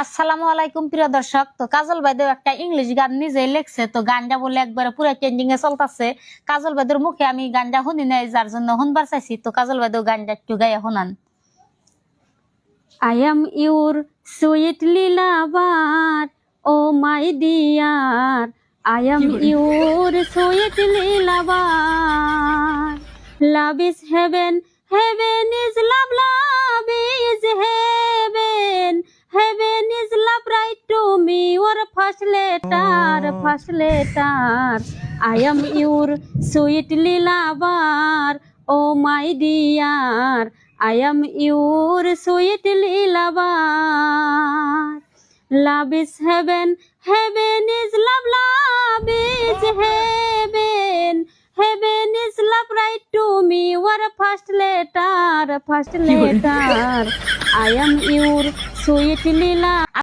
আসসালামু আলাইকুম প্রিয় দর্শক। তো কাজল ভাইদের একটা ইংলিশ গান নিজেই লেখছে, তো গানটা বলে একবারে পুরো ট্রেন্ডিং এ চলতেছে। কাজল ভাইদের মুখে আমি গানটা শুনি নাই, যার জন্য শুনবার চাইছি। তো কাজল ভাইদের গানটা একটু গাইয়া শুনান। I am your sweetly lover, oh my dear. I am your sweetly lover. Love is heaven, heaven is love, love is heaven. Heaven is love, write to me your first letter, first letter. I am your sweetly lover, oh my dear. I am your sweetly lover. Love is heaven, heaven is love, love is heaven. Heaven is love, write to me your first letter, first letter. I am your sweetly lover.